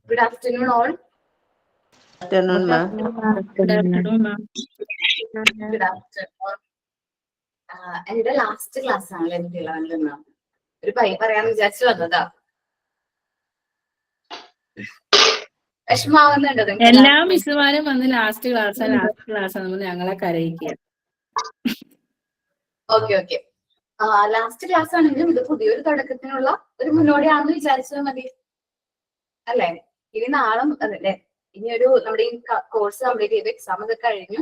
Good afternoon, all. Afternoon, ma'am. Good afternoon, ma'am. Good afternoon. എന്റെ last class ആണല്ലോ എനിക്ക് 11 മാം. ഒരു പറയാന്ന് വിചാരിച്ചു വന്നതാ. വിഷമാവുന്നുണ്ടോ നിങ്ങൾക്ക്? എല്ലാ മിസ്സുമാരും വന്ന് ലാസ്റ്റ് ക്ലാസ് ഞങ്ങളെ കരയിക്കുക. ഓക്കെ. ലാസ്റ്റ് ക്ലാസ് ആണെങ്കിലും ഇത് പുതിയൊരു തുടക്കത്തിനുള്ള ഒരു മുന്നോടിയാണെന്ന് വിചാരിച്ചാൽ മതി അല്ലേ? ഇനി നാളും അതല്ലേ, ഇനി നമ്മുടെ ഈ കോഴ്സ് കംപ്ലീറ്റ് ചെയ്ത് എക്സാം ഒക്കെ കഴിഞ്ഞു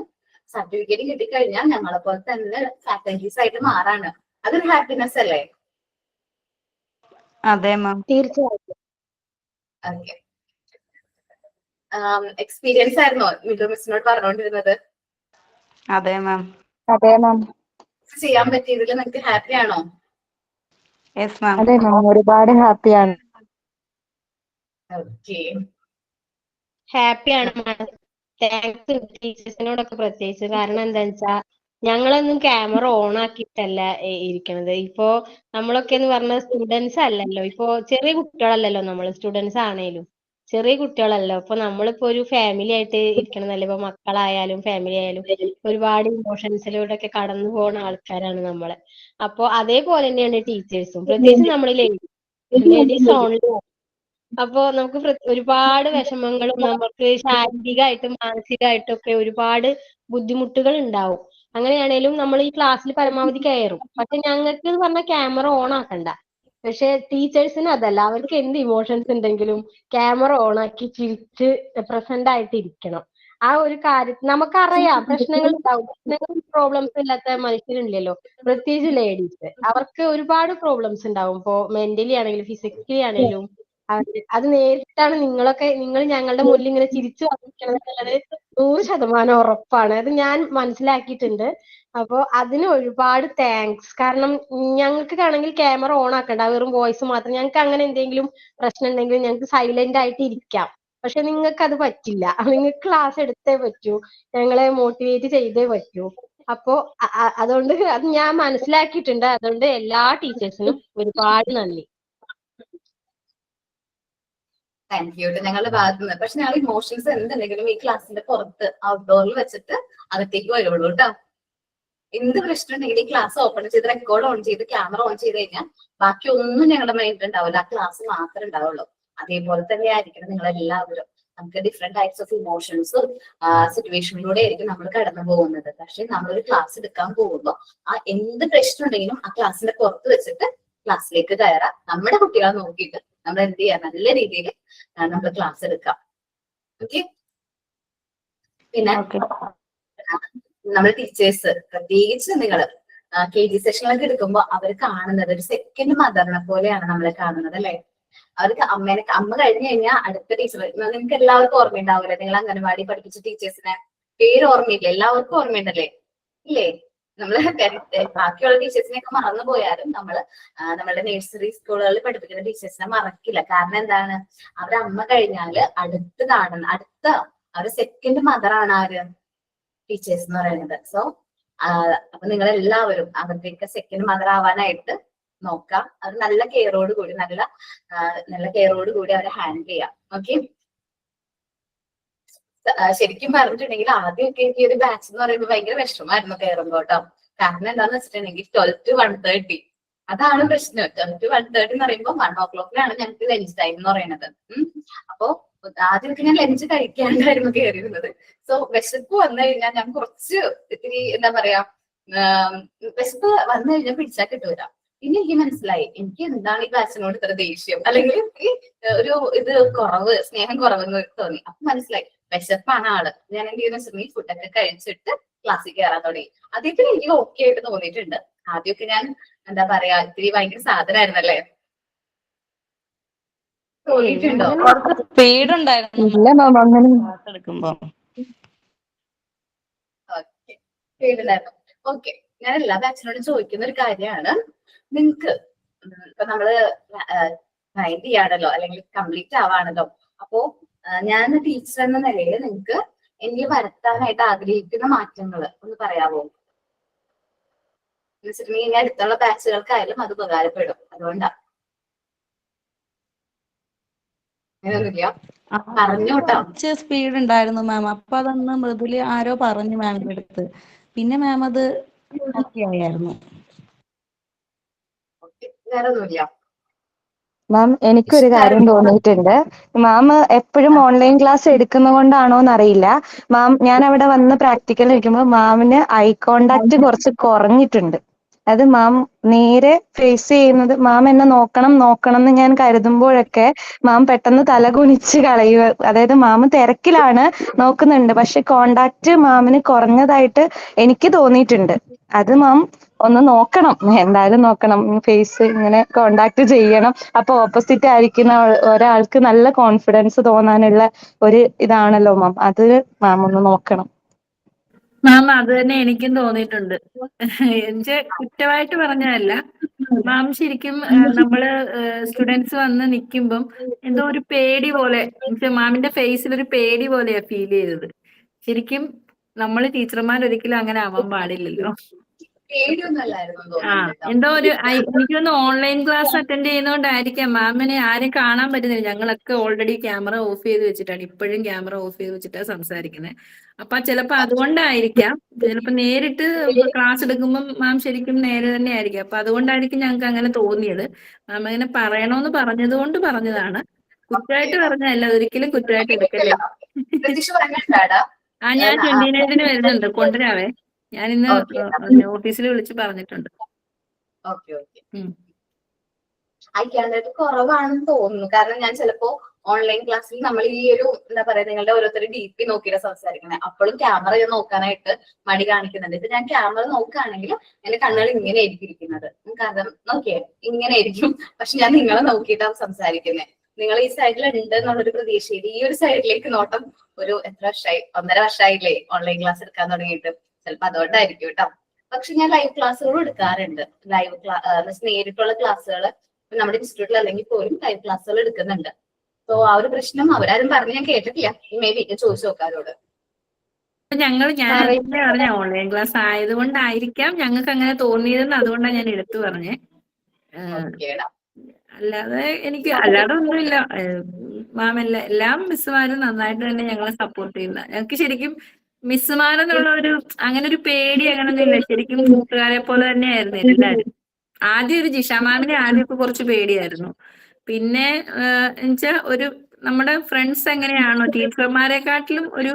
സർട്ടിഫിക്കറ്റ് കിട്ടിക്കഴിഞ്ഞാൽ ഞങ്ങളെ പോലെ തന്നെ ഫാക്കൽറ്റീസ് ആയിട്ട് മാറാണ്. അതൊരു ഹാപ്പിനെസ് അല്ലേ? അതെ മാം, തീർച്ചയായിട്ടും. ഓക്കെ. എക്സ്പീരിയൻസ് ആയിരുന്നോ മിഥു മിസ്സിനോട് പറഞ്ഞുകൊണ്ടിരുന്നത്? അതെ മാം. അതെ മാം. ചെയ്യാൻ പറ്റിയതിൽ നിങ്ങൾക്ക് ഹാപ്പി ആണോ? Yes ma'am. അതെ മാം, ഒരുപാട് ഹാപ്പിയാണ്. ഓക്കെ, ഹാപ്പിയാണ് മാഡം. താങ്ക്സ് ടീച്ചേഴ്സിനോടൊക്കെ പ്രത്യേകിച്ച്. കാരണം എന്താന്ന് വെച്ചാ ഞങ്ങളൊന്നും ക്യാമറ ഓൺ ആക്കിയിട്ടല്ല ഇരിക്കണത്. ഇപ്പോ നമ്മളൊക്കെ എന്ന് പറഞ്ഞ സ്റ്റുഡൻസ് അല്ലല്ലോ, ഇപ്പോ ചെറിയ കുട്ടികളല്ലല്ലോ, നമ്മൾ സ്റ്റുഡൻസ് ആണേലും ചെറിയ കുട്ടികളല്ലോ. ഇപ്പൊ നമ്മളിപ്പോ ഒരു ഫാമിലി ആയിട്ട് ഇരിക്കണതല്ലേ. ഇപ്പൊ മക്കളായാലും ഫാമിലി ആയാലും ഒരുപാട് ഇമോഷൻസിലൂടെ ഒക്കെ കടന്നു പോകുന്ന ആൾക്കാരാണ് നമ്മള്. അപ്പൊ അതേപോലെ തന്നെയാണ് ടീച്ചേഴ്സും, പ്രത്യേകിച്ച് നമ്മൾ ലേഡീസ് ഓൺലി. അപ്പോ നമുക്ക് ഒരുപാട് വിഷമങ്ങളും നമുക്ക് ശാരീരികമായിട്ടും മാനസികമായിട്ടും ഒക്കെ ഒരുപാട് ബുദ്ധിമുട്ടുകൾ ഉണ്ടാവും. അങ്ങനെയാണേലും നമ്മൾ ഈ ക്ലാസ്സിൽ പരമാവധി കയറും. പക്ഷെ ഞങ്ങൾക്ക് എന്ന് പറഞ്ഞാൽ ക്യാമറ ഓൺ ആക്കണ്ട. പക്ഷെ ടീച്ചേഴ്സിന് അതല്ല, അവർക്ക് എന്ത് ഇമോഷൻസ് ഉണ്ടെങ്കിലും ക്യാമറ ഓൺ ആക്കി ചിരിച്ച് പ്രസന്റ് ആയിട്ട് ഇരിക്കണം. ആ ഒരു കാര്യം നമുക്കറിയാം. പ്രശ്നങ്ങൾ ഉണ്ടാവും, പ്രശ്നങ്ങളും പ്രോബ്ലംസ് ഇല്ലാത്ത മനുഷ്യരില്ലല്ലോ, പ്രത്യേകിച്ച് ലേഡീസ്. അവർക്ക് ഒരുപാട് പ്രോബ്ലംസ് ഉണ്ടാവും. ഇപ്പോ മെന്റലി ആണെങ്കിലും ഫിസിക്കലി ആണെങ്കിലും. അത് നേരിട്ടാണ് നിങ്ങൾ ഞങ്ങളുടെ മുന്നിൽ ഇങ്ങനെ ചിരിച്ചു വന്നിരിക്കണം എന്നുള്ളത് 100% ഉറപ്പാണ്. അത് ഞാൻ മനസ്സിലാക്കിയിട്ടുണ്ട്. അപ്പൊ അതിന് ഒരുപാട് താങ്ക്സ്. കാരണം ഞങ്ങൾക്ക് ആണെങ്കിൽ ക്യാമറ ഓൺ ആക്കണ്ട, വെറും വോയിസ് മാത്രം. ഞങ്ങൾക്ക് അങ്ങനെ എന്തെങ്കിലും പ്രശ്നം ഉണ്ടെങ്കിൽ ഞങ്ങൾക്ക് സൈലന്റ് ആയിട്ട് ഇരിക്കാം. പക്ഷെ നിങ്ങൾക്ക് അത് പറ്റില്ല. നിങ്ങൾക്ക് ക്ലാസ് എടുത്തേ പറ്റൂ, ഞങ്ങളെ മോട്ടിവേറ്റ് ചെയ്തേ പറ്റൂ. അപ്പോ അതുകൊണ്ട് അത് ഞാൻ മനസ്സിലാക്കിയിട്ടുണ്ട്. അതുകൊണ്ട് എല്ലാ ടീച്ചേഴ്സിനും ഒരുപാട് നന്ദി. Thank you. ഞങ്ങളുടെ ഭാഗത്ത് നിന്ന് പക്ഷെ ഞങ്ങൾ ഇമോഷൻസ് എന്തുണ്ടെങ്കിലും ഈ ക്ലാസ്സിന്റെ പുറത്ത് ഔട്ട്ഡോറിൽ വെച്ചിട്ട് അകത്തേക്ക് വരുള്ളൂ കേട്ടോ. എന്ത് പ്രശ്നം ഉണ്ടെങ്കിലും ഈ ക്ലാസ് ഓപ്പൺ ചെയ്ത് റെക്കോർഡ് ഓൺ ചെയ്ത് ക്യാമറ ഓൺ ചെയ്ത് കഴിഞ്ഞാൽ ബാക്കി ഒന്നും ഞങ്ങളുടെ മൈൻഡിൽ ഉണ്ടാവില്ല, ആ ക്ലാസ് മാത്രമേ ഉണ്ടാവുള്ളൂ. അതേപോലെ തന്നെ ആയിരിക്കണം നിങ്ങളെല്ലാവരും. നമുക്ക് ഡിഫറെന്റ് ടൈപ്സ് ഓഫ് ഇമോഷൻസും സിറ്റുവേഷനിലൂടെ ആയിരിക്കും നമ്മൾ കടന്നു പോകുന്നത്. പക്ഷെ നമ്മളൊരു ക്ലാസ് എടുക്കാൻ പോകുമ്പോൾ ആ എന്ത് പ്രശ്നം ഉണ്ടെങ്കിലും ആ ക്ലാസ്സിന്റെ പുറത്ത് വെച്ചിട്ട് ക്ലാസ്സിലേക്ക് കയറാം. നമ്മുടെ കുട്ടികളെ നോക്കിയിട്ട് നമ്മൾ എന്ത് ചെയ്യാം, നല്ല രീതിയിൽ നമ്മൾ ക്ലാസ് എടുക്കാം. ഓക്കെ. പിന്നെ നമ്മുടെ ടീച്ചേഴ്സ്, പ്രത്യേകിച്ച് നിങ്ങൾ KG സെഷനിലൊക്കെ എടുക്കുമ്പോൾ അവർ കാണുന്നത് ഒരു സെക്കൻഡ് മദറിനെ പോലെയാണ് നമ്മളെ കാണുന്നത് അല്ലെ. അവർക്ക് അമ്മ കഴിഞ്ഞു കഴിഞ്ഞാൽ അടുത്ത ടീച്ചർ. നിങ്ങൾക്ക് എല്ലാവർക്കും ഓർമ്മയുണ്ടാവില്ലേ, നിങ്ങൾ അംഗനവാടി പഠിപ്പിച്ച ടീച്ചേഴ്സിനെ പേര് ഓർമ്മയില്ലേ? എല്ലാവർക്കും ഓർമ്മയുണ്ടല്ലേ? ഇല്ലേ? നമ്മള് ബാക്കിയുള്ള ടീച്ചേഴ്സിനെയൊക്കെ മറന്നു പോയാലും നമ്മളുടെ നഴ്സറി സ്കൂളുകളിൽ പഠിപ്പിക്കുന്ന ടീച്ചേഴ്സിനെ മറക്കില്ല. കാരണം എന്താണ്, അവരുടെ അമ്മ കഴിഞ്ഞാല് അടുത്ത അവരുടെ സെക്കൻഡ് മദറാണ് ആര്? ടീച്ചേഴ്സ് എന്ന് പറയുന്നത്. സോ അപ്പൊ നിങ്ങളെല്ലാവരും അവരുടെയൊക്കെ സെക്കൻഡ് മദർ ആവാനായിട്ട് നോക്കാം. അത് നല്ല കെയറോട് കൂടി അവരെ ഹാൻഡിൽ ചെയ്യാം. ഓക്കെ. ശരിക്കും പറഞ്ഞിട്ടുണ്ടെങ്കിൽ ആദ്യമൊക്കെ എനിക്ക് ഒരു ബാച്ച് എന്ന് പറയുമ്പോൾ ഭയങ്കര വിഷമമായിരുന്നു കയറുമ്പോ കേട്ടോ. കാരണം എന്താന്ന് വെച്ചിട്ടുണ്ടെങ്കിൽ 12 to 1:30 അതാണ് പ്രശ്നം. 12 to 1:30 എന്ന് പറയുമ്പോൾ 1 o'clock ഞങ്ങൾക്ക് ലഞ്ച് ടൈം എന്ന് പറയുന്നത്. അപ്പോ ആദ്യമൊക്കെ ഞാൻ ലഞ്ച് കഴിക്കാണ്ടായിരുന്നു കയറിയിരുന്നത്. സോ വിശപ്പ് വന്നു കഴിഞ്ഞാൽ ഞാൻ ഇത്തിരി എന്താ പറയാ, വിശപ്പ് വന്നു കഴിഞ്ഞാൽ പിടിച്ചാൽ കിട്ടൂല. പിന്നെ എനിക്ക് മനസ്സിലായി എനിക്ക് എന്താണ് ഈ ബാച്ചിനോട് ഇത്ര ദേഷ്യം, അല്ലെങ്കിൽ ഒരു സ്നേഹം കുറവെന്ന് തോന്നി. അപ്പൊ മനസ്സിലായി വിശപ്പാണ് ആള്. ഞാൻ എന്ത് ചെയ്യുന്ന വെച്ചിട്ടുണ്ടെങ്കിൽ ഫുഡൊക്കെ കഴിച്ചിട്ട് ക്ലാസ്സിൽ കയറാൻ തുടങ്ങി. ആദ്യത്തിൽ എനിക്ക് ഓക്കെ ആയിട്ട് തോന്നിയിട്ടുണ്ട്. ആദ്യമൊക്കെ ഞാൻ എന്താ പറയാ, ഇത്തിരി ഭയങ്കര സാധനമായിരുന്നല്ലേ. തോന്നിയിട്ടുണ്ടോ? സ്പീഡ് ഉണ്ടായിരുന്നു ഓക്കെ. ഞാൻ എല്ലാ ബാച്ചിനോടും ചോദിക്കുന്ന ഒരു കാര്യമാണ്, നിങ്ങക്ക് ഇപ്പൊ നമ്മള് ട്രൈൻ ചെയ്യാണല്ലോ അല്ലെങ്കിൽ കംപ്ലീറ്റ് ആവാണല്ലോ. അപ്പോ ഞാൻ ടീച്ചർ എന്ന നിലയിൽ നിങ്ങൾക്ക് എന്നിൽ വരുത്താനായിട്ട് ആഗ്രഹിക്കുന്ന മാറ്റങ്ങൾ ഒന്ന് പറയാമോ? എന്ന് വെച്ചിട്ടുണ്ടെങ്കിൽ അടുത്തുള്ള ബാച്ചുകൾക്കായാലും അത് ഉപകാരപ്പെടും. അതുകൊണ്ടാ അങ്ങനെയൊന്നുമില്ല. പറഞ്ഞോട്ടോ. കുറച്ച് സ്പീഡ് ഉണ്ടായിരുന്നു മാം. അപ്പൊ അതൊന്ന് മൃദുല് ആരോ പറഞ്ഞു മാമിന്റെ അടുത്ത്. പിന്നെ മാം അത് ഓക്കെ ആയിരുന്നു. വേറെ ഒന്നുമില്ല. മാം എനിക്കൊരു കാര്യം തോന്നിയിട്ടുണ്ട്. മാം എപ്പോഴും ഓൺലൈൻ ക്ലാസ് എടുക്കുന്ന കൊണ്ടാണോന്ന് അറിയില്ല. മാം ഞാൻ അവിടെ വന്ന് പ്രാക്ടിക്കൽ ഇരിക്കുമ്പോൾ മാമിന് ഐ കോണ്ടാക്ട് കുറച്ച് കുറഞ്ഞിട്ടുണ്ട്. അത് മാം നേരെ ഫേസ് ചെയ്യുന്നത്, മാം എന്നെ നോക്കണം നോക്കണം എന്ന് ഞാൻ കരുതുമ്പോഴൊക്കെ മാം പെട്ടെന്ന് തല കുനിച്ച് കളയുക. അതായത് മാം തിരക്കിലാണ്, നോക്കുന്നുണ്ട്, പക്ഷെ കോണ്ടാക്ട് മാമിന് കുറഞ്ഞതായിട്ട് എനിക്ക് തോന്നിയിട്ടുണ്ട്. അത് മാം ഒന്ന് നോക്കണം, എന്തായാലും നോക്കണം. ഫേസ് ഇങ്ങനെ കോണ്ടാക്ട് ചെയ്യണം. അപ്പൊ ഓപ്പോസിറ്റ് ആയിരിക്കുന്ന ഒരാൾക്ക് നല്ല കോൺഫിഡൻസ് തോന്നാനുള്ള ഒരു ഇതാണല്ലോ മാം. അത് മാം ഒന്ന് നോക്കണം. മാം അത് തന്നെ എനിക്കും തോന്നിയിട്ടുണ്ട്. എന്നുവെച്ചാൽ കുറ്റമായിട്ട് പറഞ്ഞതല്ല, മാം ശരിക്കും നമ്മള് സ്റ്റുഡൻസ് വന്ന് നിൽക്കുമ്പം എന്തോ ഒരു പേടി പോലെ, മാമിന്റെ ഫേസിൽ ഒരു പേടി പോലെയാ ഫീൽ ചെയ്തത്. ശരിക്കും നമ്മൾ ടീച്ചർമാർ ഒരിക്കലും അങ്ങനെ ആവാൻ പാടില്ലല്ലോ. പേടിയൊന്നും അല്ലായിരുന്നു ആ തോന്നുന്നുണ്ട്. എന്തോ ഒരു എനിക്കൊന്ന് ഓൺലൈൻ ക്ലാസ് അറ്റൻഡ് ചെയ്യുന്നോണ്ടായിരിക്കാം മാമിനെ ആരും കാണാൻ പറ്റുന്നില്ല. ഞങ്ങളൊക്കെ ഓൾറെഡി ക്യാമറ ഓഫ് ചെയ്ത് വെച്ചിട്ടാണ്, ഇപ്പോഴും ക്യാമറ ഓഫ് ചെയ്ത് വെച്ചിട്ടാണ് സംസാരിക്കുന്നത്. അപ്പൊ ചിലപ്പോ അതുകൊണ്ടായിരിക്കാം, ചിലപ്പോ നേരിട്ട് ക്ലാസ് എടുക്കുമ്പോൾ മാം ശരിക്കും നേരെ തന്നെ ആയിരിക്കും. അപ്പൊ അതുകൊണ്ടായിരിക്കും ഞങ്ങൾക്ക് അങ്ങനെ തോന്നിയത്. മാം അങ്ങനെ പറയണോന്ന് പറഞ്ഞത് കൊണ്ട് പറഞ്ഞതാണ്, കുറ്റമായിട്ട് പറഞ്ഞതല്ല. ഒരിക്കലും കുറ്റമായിട്ട് എടുക്കല്ലേ. പ്രതീക്ഷ പറഞ്ഞിട്ടാടാ. ആ ഞാൻ 29ന് വരുന്നുണ്ട്, കൊണ്ടുവരാവേ. ഞാൻ ഇന്ന് ഓഫീസിൽ വിളിച്ച് പറഞ്ഞിട്ടുണ്ട്. Okay okay. അയക്കാനായിട്ട് കുറവാണെന്ന് തോന്നുന്നു. കാരണം ഞാൻ ചിലപ്പോ ഓൺലൈൻ ക്ലാസ്സിൽ നമ്മൾ ഈ ഒരു എന്താ പറയാ, നിങ്ങളുടെ ഓരോരുത്തരും DP നോക്കിയിട്ട് സംസാരിക്കുന്നത്, അപ്പോഴും ക്യാമറ നോക്കാനായിട്ട് മടി കാണിക്കുന്നുണ്ട്. ഇത് ഞാൻ ക്യാമറ നോക്കുകയാണെങ്കിൽ എന്റെ കണ്ണുകൾ ഇങ്ങനെ ആയിരിക്കും ഇരിക്കുന്നത്. കാരണം നോക്കിയേ ഇങ്ങനെ ആയിരിക്കും, പക്ഷെ ഞാൻ നിങ്ങളെ നോക്കിയിട്ടാണ് സംസാരിക്കുന്നത്. നിങ്ങൾ ഈ സൈഡിൽ ഉണ്ട് എന്നുള്ളൊരു പ്രതീക്ഷയിൽ ഈ ഒരു സൈഡിലേക്ക് നോട്ടം. ഒരു എത്ര വർഷമായി, 1.5 വർഷമായില്ലേ ഓൺലൈൻ ക്ലാസ് എടുക്കാൻ തുടങ്ങിയിട്ട്. ചിലപ്പോ അതുകൊണ്ടായിരിക്കും കേട്ടോ. പക്ഷെ ഞാൻ ലൈവ് ക്ലാസ്സുകളും എടുക്കാറുണ്ട്. ലൈവ് നേരിട്ടുള്ള ക്ലാസ്സുകൾ നമ്മുടെ ഇൻസ്റ്റിറ്റ്യൂട്ടിൽ അല്ലെങ്കിൽ പോലും ലൈവ് ക്ലാസ്സുകൾ എടുക്കുന്നുണ്ട്. സോ ആ ഒരു പ്രശ്നം അവരാരും പറഞ്ഞ് ഞാൻ കേട്ടിട്ടില്ല. മേ ബി ചോദിച്ചു നോക്കാരോട്. ഞാൻ പറഞ്ഞ ഓൺലൈൻ ക്ലാസ് ആയതുകൊണ്ടായിരിക്കാം ഞങ്ങൾക്ക് അങ്ങനെ തോന്നിയതെന്ന്, അതുകൊണ്ടാണ് ഞാൻ എടുത്തു പറഞ്ഞേ. അല്ലാതെ അല്ലാതെ ഒന്നുമില്ല. മാം എല്ലാ മിസ്സുമാരും നന്നായിട്ട് തന്നെ ഞങ്ങളെ സപ്പോർട്ട് ചെയ്യുന്ന. ഞങ്ങൾക്ക് ശരിക്കും മിസ്സുമാരെന്നുള്ള ഒരു അങ്ങനെ ഒരു പേടി അങ്ങനൊന്നും ഇല്ല. ശരിക്കും കൂട്ടുകാരെ പോലെ തന്നെയായിരുന്നു എല്ലാരും. ആദ്യം ഒരു ജിഷ മാമിനെ ആദ്യമൊക്കെ കുറച്ച് പേടിയായിരുന്നു. പിന്നെ എന്നുവെച്ചാൽ ഒരു നമ്മുടെ ഫ്രണ്ട്സ് എങ്ങനെയാണോ ടീച്ചർമാരെക്കാട്ടിലും ഒരു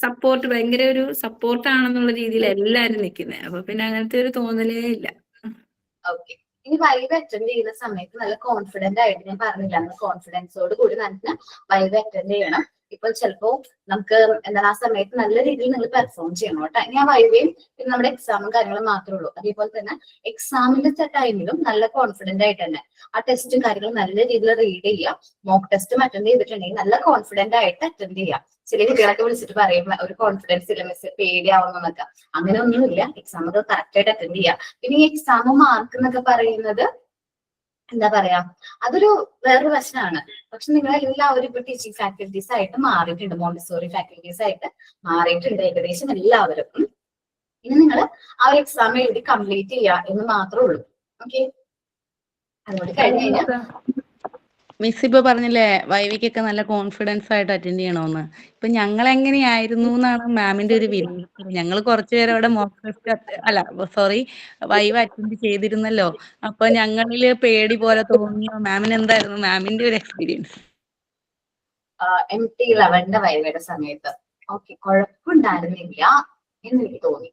സപ്പോർട്ട്, ഭയങ്കര ഒരു സപ്പോർട്ടാണെന്നുള്ള രീതിയിൽ എല്ലാരും നിൽക്കുന്നത്. അപ്പൊ പിന്നെ അങ്ങനത്തെ ഒരു തോന്നലേ ഇല്ല. ഇനി വൈവ് അറ്റൻഡ് ചെയ്യുന്ന സമയത്ത് നല്ല കോൺഫിഡന്റ് ആയിട്ട്, ഞാൻ പറഞ്ഞില്ല, കോൺഫിഡൻസോട് കൂടി തന്നെ വൈവ് അറ്റൻഡ് ചെയ്യണം. ഇപ്പൊ ചിലപ്പോ നമുക്ക് എന്താണ് ആ സമയത്ത് നല്ല രീതിയിൽ നിങ്ങൾ പെർഫോം ചെയ്യണം കേട്ടോ. ഇനി ആ വൈവയും പിന്നെ നമ്മുടെ എക്സാമും കാര്യങ്ങളും മാത്രമേ ഉള്ളൂ. അതേപോലെ തന്നെ എക്സാമിന്റെ ടൈമിലും നല്ല കോൺഫിഡന്റ് ആയിട്ട് തന്നെ ആ ടെസ്റ്റും കാര്യങ്ങളും നല്ല രീതിയിൽ റീഡ് ചെയ്യുക. മോക്ക് ടെസ്റ്റും അറ്റൻഡ് ചെയ്തിട്ടുണ്ടെങ്കിൽ നല്ല കോൺഫിഡന്റ് ആയിട്ട് അറ്റൻഡ് ചെയ്യുക. ചില കുട്ടികളൊക്കെ വിളിച്ചിട്ട് പറയും ഒരു കോൺഫിഡൻസ് ഇല്ല മിസ്, പേടിയാവുന്നൊക്കെ. അങ്ങനെ ഒന്നുമില്ല. എക്സാം ഒക്കെ കറക്റ്റ് ആയിട്ട് അറ്റൻഡ് ചെയ്യുക. പിന്നെ ഈ എക്സാം മാർക്ക് എന്നൊക്കെ പറയുന്നത് എന്താ പറയാ, അതൊരു വേറൊരു വശമാണ്. പക്ഷെ നിങ്ങൾ എല്ലാവരും ഇപ്പൊ ടീച്ചിങ് ഫാക്കൽറ്റീസ് ആയിട്ട് മാറിയിട്ടുണ്ട്, മോണ്ടിസോറി ഫാക്കൽറ്റീസ് ആയിട്ട് മാറിയിട്ടുണ്ട് ഏകദേശം എല്ലാവരും. ഇനി നിങ്ങൾ ആ ഒരു എക്സാം എഴുതി കംപ്ലീറ്റ് ചെയ്യുക എന്ന് മാത്രമേ ഉള്ളൂ. ഓക്കെ, അതുകൊണ്ട് കഴിഞ്ഞ് കഴിഞ്ഞാൽ മിസ് ഇപ്പൊ പറഞ്ഞില്ലേ വൈവിക്കൊക്കെ നല്ല കോൺഫിഡൻസ് ആയിട്ട് അറ്റൻഡ് ചെയ്യണമെന്ന്. ഇപ്പൊ ഞങ്ങൾ എങ്ങനെയായിരുന്നു എന്നാണ് മാമിന്റെ ഒരു വിലയിരുത്തൽ. ഞങ്ങൾ കുറച്ചുപേരും അവിടെ മോക്ക് ടെസ്റ്റ് അല്ല സോറി വൈവ് അറ്റൻഡ് ചെയ്തിരുന്നല്ലോ. അപ്പൊ ഞങ്ങളില് പേടി പോലെ തോന്നിയോ? മാമിന് എന്തായിരുന്നു മാമിന്റെ ഒരു എക്സ്പീരിയൻസ്? MT11 വൈവയുടെ സമയത്ത് ഓക്കെ കുഴപ്പമുണ്ടായിരുന്നില്ല എന്ന് എനിക്ക് തോന്നി.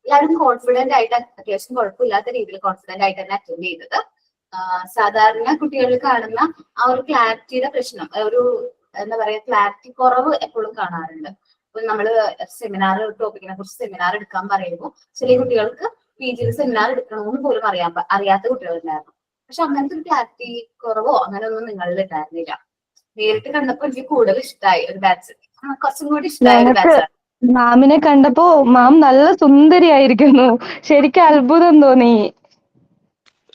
എല്ലാവരും കോൺഫിഡന്റ് ആയിട്ട്, അത്യാവശ്യം കുഴപ്പമില്ലാത്ത രീതിയിൽ കോൺഫിഡന്റ് ആയിട്ട് തന്നെ അറ്റൻഡ് ചെയ്തത്. സാധാരണ കുട്ടികളിൽ കാണുന്ന ആ ഒരു ക്ലാരിറ്റിയുടെ പ്രശ്നം, ഒരു എന്താ പറയാ ക്ലാരിറ്റി കുറവ് എപ്പോഴും കാണാറുണ്ട്. അപ്പൊ നമ്മള് സെമിനാർ ടോപ്പിക്കിനെ കുറിച്ച് സെമിനാർ എടുക്കാൻ പറയുമ്പോൾ ചില കുട്ടികൾക്ക് PG സെമിനാർ എടുക്കണമെന്ന് പോലും അറിയാത്ത കുട്ടികളുണ്ടായിരുന്നു. പക്ഷെ അങ്ങനത്തെ ഒരു ക്ലാരിറ്റി കുറവോ അങ്ങനെ ഒന്നും നിങ്ങളിൽ ഉണ്ടായിരുന്നില്ല. നേരിട്ട് കണ്ടപ്പോ എനിക്ക് കൂടുതൽ ഇഷ്ടമായി ഒരു ബാച്ച്, കുറച്ചും കൂടി ഇഷ്ടമായ ഒരു ബാച്ചാണ്. മാമിനെ കണ്ടപ്പോ മാം നല്ല സുന്ദരിയായിരിക്കുന്നു. ശരിക്കും അത്ഭുതം തോന്നി.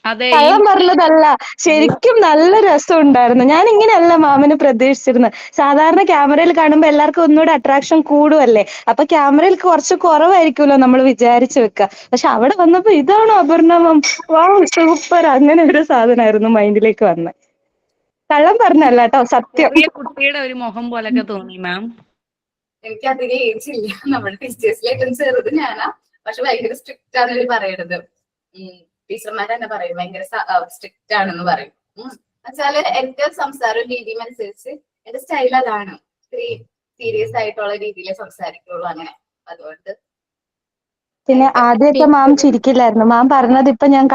കള്ളം പറഞ്ഞതല്ല, ശരിക്കും നല്ല രസം ഉണ്ടായിരുന്നു. ഞാൻ ഇങ്ങനെയല്ല മാമിനെ പ്രതീക്ഷിച്ചിരുന്നത്. സാധാരണ ക്യാമറയിൽ കാണുമ്പോ എല്ലാവർക്കും ഒന്നുകൂടെ അട്രാക്ഷൻ കൂടുമല്ലേ. അപ്പൊ ക്യാമറയിൽ കുറച്ച് കുറവായിരിക്കുമല്ലോ നമ്മൾ വിചാരിച്ചു വെക്കുക. പക്ഷെ അവിടെ വന്നപ്പോ ഇതാണോ അപർണ മാം, വാ സൂപ്പർ, അങ്ങനെ ഒരു സാധനമായിരുന്നു മൈൻഡിലേക്ക് വന്നത്. കള്ളം പറഞ്ഞല്ല കേട്ടോ, സത്യം. ചെറിയ കുട്ടിയുടെ ഒരു മുഖം പോലൊക്കെ തോന്നി മാം. എനിക്ക് അധികം ഏജ് ഇല്ല, നമ്മുടെ ടീച്ചേഴ്സിലേക്കും ചെറുത് ഞാനാ. പക്ഷെ ഭയങ്കര സ്ട്രിക്റ്റ് ആണ് ഇവര് പറയണത്. ടീച്ചർമാർ തന്നെ പറയും ഭയങ്കര സ്ട്രിക്റ്റ് ആണെന്ന് പറയും. എന്നുവെച്ചാല് എന്റെ സംസാരവും രീതിയും അനുസരിച്ച് എന്റെ സ്റ്റൈൽ അതാണ്. ഇത്തിരി സീരിയസ് ആയിട്ടുള്ള രീതിയിൽ സംസാരിക്കുള്ളൂ അങ്ങനെ. അതുകൊണ്ട് പിന്നെ ആദ്യമൊക്കെ മാം ചിരിക്കില്ലായിരുന്നു. മാം പറഞ്ഞത് ഇപ്പൊ ഞാൻ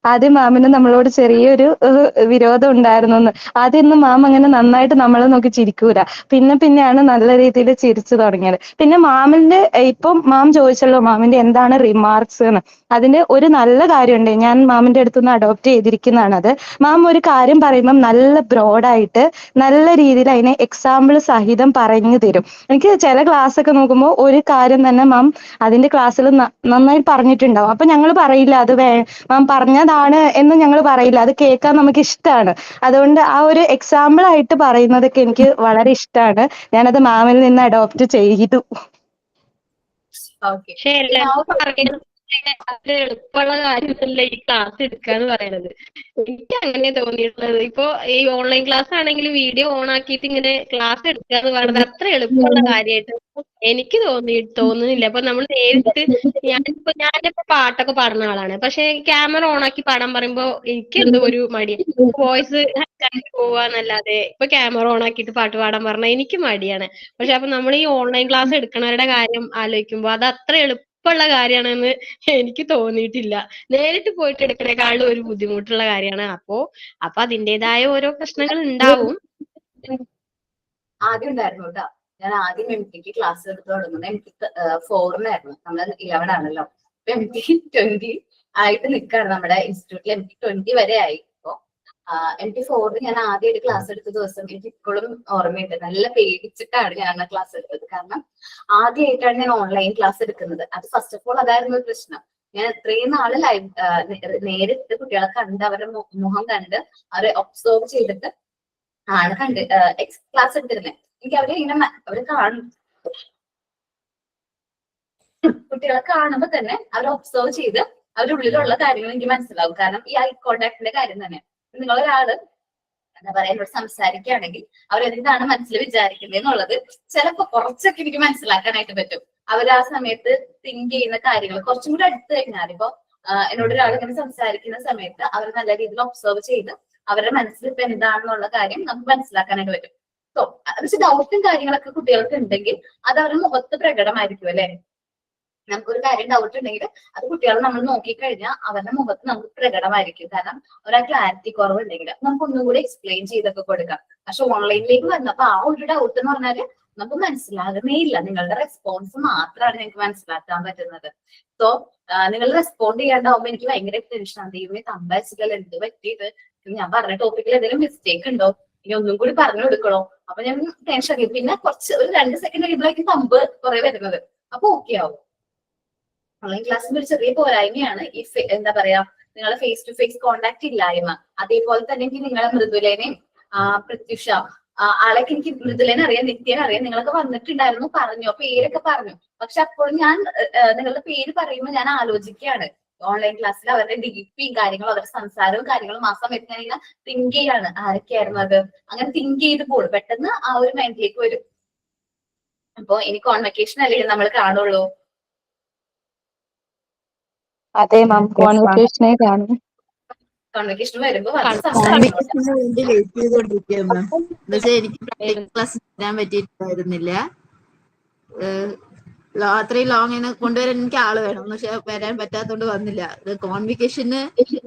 ആദ്യം മാമിന് നമ്മളോട് ചെറിയൊരു വിരോധം ഉണ്ടായിരുന്നു. ആദ്യമൊന്നും മാം അങ്ങനെ നന്നായിട്ട് നമ്മളെ നോക്കി ചിരിക്കൂല. പിന്നെയാണ് നല്ല രീതിയിൽ ചിരിച്ചു തുടങ്ങിയത്. പിന്നെ മാമിന്റെ ഇപ്പം മാം ചോദിച്ചല്ലോ മാമിന്റെ എന്താണ് റിമാർക്സ് എന്ന്. അതിന്റെ ഒരു നല്ല കാര്യമുണ്ട്, ഞാൻ മാമിന്റെ അടുത്തുനിന്ന് അഡോപ്റ്റ് ചെയ്തിരിക്കുന്നതാണ് അത്. മാം ഒരു കാര്യം പറയുമ്പം നല്ല ബ്രോഡായിട്ട് നല്ല രീതിയിൽ അതിനെ എക്സാമ്പിൾ സഹിതം പറഞ്ഞു തരും. എനിക്ക് ചില ക്ലാസ് ഒക്കെ നോക്കുമ്പോൾ ഒരു കാര്യം തന്നെ മാം അതിന്റെ ക്ലാസ്സിൽ നന്നായി പറഞ്ഞിട്ടുണ്ടാവും. അപ്പൊ ഞങ്ങൾ പറയില്ല അത് മാം പറഞ്ഞതാണ് എന്ന് ഞങ്ങൾ പറയില്ല, അത് കേൾക്കാൻ നമുക്ക് ഇഷ്ടമാണ്. അതുകൊണ്ട് ആ ഒരു എക്സാമ്പിൾ ആയിട്ട് പറയുന്നതൊക്കെ എനിക്ക് വളരെ ഇഷ്ടമാണ്. ഞാനത് മാമിൽ നിന്ന് അഡോപ്റ്റ് ചെയ്തു. ഓക്കെ. പക്ഷെ എല്ലാവർക്കും പറയുന്നത് അത് എളുപ്പമുള്ള കാര്യമല്ല ഈ ക്ലാസ് എടുക്കാന്ന് പറയണത്. എനിക്ക് അങ്ങനെ തോന്നിയിട്ടുള്ളത്. ഇപ്പൊ ഈ ഓൺലൈൻ ക്ലാസ് ആണെങ്കിൽ വീഡിയോ ഓൺ ആക്കിയിട്ട് ഇങ്ങനെ ക്ലാസ് എടുക്കുക എന്ന് പറയുന്നത് അത്ര എളുപ്പമുള്ള കാര്യമായിട്ട് എനിക്ക് തോന്നുന്നില്ല. അപ്പൊ നമ്മൾ നേരിട്ട് ഞാനിപ്പോ പാട്ടൊക്കെ പാടുന്ന ആളാണ്. പക്ഷെ ക്യാമറ ഓൺ ആക്കി പാടാൻ പറയുമ്പോ എനിക്ക് എന്തോ ഒരു മടിയാണ്. വോയിസ് പോവാന്നല്ലാതെ ഇപ്പൊ ക്യാമറ ഓൺ ആക്കിയിട്ട് പാട്ട് പാടാൻ പറഞ്ഞാൽ എനിക്ക് മടിയാണ്. പക്ഷെ അപ്പൊ നമ്മൾ ഈ ഓൺലൈൻ ക്ലാസ് എടുക്കണവരുടെ കാര്യം ആലോചിക്കുമ്പോ അത് അത്ര എളുപ്പമുള്ള കാര്യമാണെന്ന് എനിക്ക് തോന്നിയിട്ടില്ല. നേരിട്ട് പോയിട്ട് എടുക്കണേക്കാളും ഒരു ബുദ്ധിമുട്ടുള്ള കാര്യമാണ്. അപ്പൊ അതിൻ്റെതായ ഓരോ പ്രശ്നങ്ങൾ ഉണ്ടാവും. ആദ്യം ഉണ്ടായിരുന്നു കേട്ടോ. ഞാൻ ആദ്യം MTക്ക് ക്ലാസ് എടുത്ത് തുടങ്ങുന്നത് MT 4-നായിരുന്നു. നമ്മൾ 11 ആണല്ലോ. അപ്പൊ MT 20 ആയിട്ട് നിൽക്കാണ്. നമ്മുടെ ഇൻസ്റ്റിറ്റ്യൂട്ടിൽ MT 20 വരെ ആയി. ഇപ്പൊ MT 4 ഞാൻ ആദ്യമായിട്ട് ക്ലാസ് എടുത്ത ദിവസം എനിക്ക് ഇപ്പോഴും ഓർമ്മയുണ്ട്. നല്ല പേടിച്ചിട്ടാണ് ഞാൻ ക്ലാസ് എടുത്തത്. കാരണം ആദ്യമായിട്ടാണ് ഞാൻ ഓൺലൈൻ ക്ലാസ് എടുക്കുന്നത്. അത് ഫസ്റ്റ് ഓഫ് ഓൾ അതായിരുന്നു പ്രശ്നം. ഞാൻ ഇത്രയും നാള് നേരിട്ട് കുട്ടികളെ കണ്ട് അവരുടെ മുഖം കണ്ട് അവരെ ഒബ്സർവ് ചെയ്തിട്ട് ആണ് ക്ലാസ് എടുത്തിരുന്നത്. എനിക്ക് അവരെ ഇങ്ങനെ കുട്ടികളെ കാണുമ്പോ തന്നെ അവരെ ഒബ്സർവ് ചെയ്ത് അവരുടെ ഉള്ളിലുള്ള കാര്യങ്ങൾ എനിക്ക് മനസ്സിലാവും. കാരണം ഈ ഐ കോണ്ടാക്ടിന്റെ കാര്യം തന്നെ. നിങ്ങളൊരാള് എന്താ പറയാ എന്നോട് സംസാരിക്കുകയാണെങ്കിൽ അവരെന്താണ് മനസ്സിൽ വിചാരിക്കുന്നത് എന്നുള്ളത് ചിലപ്പോ കുറച്ചൊക്കെ എനിക്ക് മനസ്സിലാക്കാനായിട്ട് പറ്റും. അവർ ആ സമയത്ത് തിങ്ക് ചെയ്യുന്ന കാര്യങ്ങൾ കുറച്ചും കൂടി അടുത്ത് കഴിഞ്ഞാൽ ഇപ്പൊ എന്നോട് ഒരാൾ ഇങ്ങനെ സംസാരിക്കുന്ന സമയത്ത് അവർ നല്ല രീതിയിൽ ഒബ്സർവ് ചെയ്ത് അവരുടെ മനസ്സിൽ ഇപ്പൊ എന്താണെന്നുള്ള കാര്യം നമുക്ക് മനസ്സിലാക്കാനായിട്ട് പറ്റും. സോ പക്ഷെ ഡൗട്ടും കാര്യങ്ങളൊക്കെ കുട്ടികൾക്ക് ഉണ്ടെങ്കിൽ അത് അവരുടെ മുഖത്ത് പ്രകടമായിരിക്കും അല്ലെ. നമുക്കൊരു കാര്യം ഡൗട്ട് ഉണ്ടെങ്കിൽ അത് കുട്ടികളെ നമ്മൾ നോക്കിക്കഴിഞ്ഞാൽ അവരുടെ മുഖത്ത് നമുക്ക് പ്രകടമായിരിക്കും. കാരണം ഒരാ ക്ലാരിറ്റി കുറവുണ്ടെങ്കിൽ നമുക്ക് ഒന്നും കൂടി എക്സ്പ്ലെയിൻ ചെയ്തൊക്കെ കൊടുക്കാം. പക്ഷെ ഓൺലൈനിലേക്ക് വന്നപ്പോ ആ ഒരു ഡൗട്ട് എന്ന് പറഞ്ഞാല് നമുക്ക് മനസ്സിലാകുന്നേ ഇല്ല. നിങ്ങളുടെ റെസ്പോൺസ് മാത്രമാണ് ഞങ്ങൾക്ക് മനസ്സിലാക്കാൻ പറ്റുന്നത്. സോ നിങ്ങൾ റെസ്പോണ്ട് ചെയ്യാണ്ടാവുമ്പോ എനിക്ക് ഭയങ്കര ടെൻഷനാണ്. ദൈവമേ തമ്പച്ചില്ല എന്ത് പറ്റിയത്, ഞാൻ പറഞ്ഞ ടോപ്പിക്കിൽ എന്തെങ്കിലും മിസ്റ്റേക്ക് ഉണ്ടോ, ഇനി ഒന്നും കൂടി പറഞ്ഞു കൊടുക്കണോ. അപ്പൊ ഞാൻ ടെൻഷൻ ആക്കി. പിന്നെ കുറച്ച് ഒരു 2 സെക്കൻഡ് കഴിയുമ്പോഴേക്കും തമ്പ് കുറെ വരുന്നത്. അപ്പൊ ഓക്കെ ആവും. ഓൺലൈൻ ക്ലാസ്സിന്റെ ഒരു ചെറിയ പോരായ്മയാണ് ഈ എന്താ പറയാ നിങ്ങളെ ഫേസ് ടു ഫേസ് കോണ്ടാക്ട് ഇല്ലായ്മ. അതേപോലെ തന്നെ എനിക്ക് നിങ്ങളെ മൃദുലേനെയും പ്രത്യുഷ ആളൊക്കെ എനിക്ക് മൃദുലേനെ അറിയാം, നിത്യേനെ അറിയാം. നിങ്ങളൊക്കെ വന്നിട്ടുണ്ടായിരുന്നു, പറഞ്ഞു, പേരൊക്കെ പറഞ്ഞു. പക്ഷെ അപ്പോഴും ഞാൻ നിങ്ങളുടെ പേര് പറയുമ്പോൾ ഞാൻ ആലോചിക്കുകയാണ്. ഓൺലൈൻ ക്ലാസ്സിൽ അവരുടെ ഡിപിയും കാര്യങ്ങളും അവരുടെ സംസാരവും കാര്യങ്ങളും ആ സമയത്ത് ഞാൻ ഇങ്ങനെ തിങ്ക് ചെയ്യാണ് ആരൊക്കെയായിരുന്നു അത്. അങ്ങനെ തിങ്ക് ചെയ്ത് പോകും, പെട്ടെന്ന് ആ ഒരു മൈൻഡിലേക്ക് വരും. അപ്പൊ ഇനി കോൺവെക്കേഷൻ അല്ലേ നമ്മൾ കാണുള്ളൂ. അതെ മാം, കോൺവെക്കേഷനെ കാണും. കോൺവെക്കേഷൻ വരുമ്പോ കോൺവെക്കേഷന് വേണ്ടി വെയിറ്റ് ചെയ്തോണ്ടിരിക്കുകയാണ്. എന്നുവെച്ചാൽ എനിക്ക് പ്രാക്ടിക്കൽ ക്ലാസ് വരാൻ പറ്റിയിട്ടുണ്ടായിരുന്നില്ല. അത്രയും ലോങ് ഇങ്ങനെ കൊണ്ടുവരാൻ എനിക്ക് ആള് വേണം, പക്ഷെ വരാൻ പറ്റാത്തോണ്ട് വന്നില്ല. കോൺവെക്കേഷന്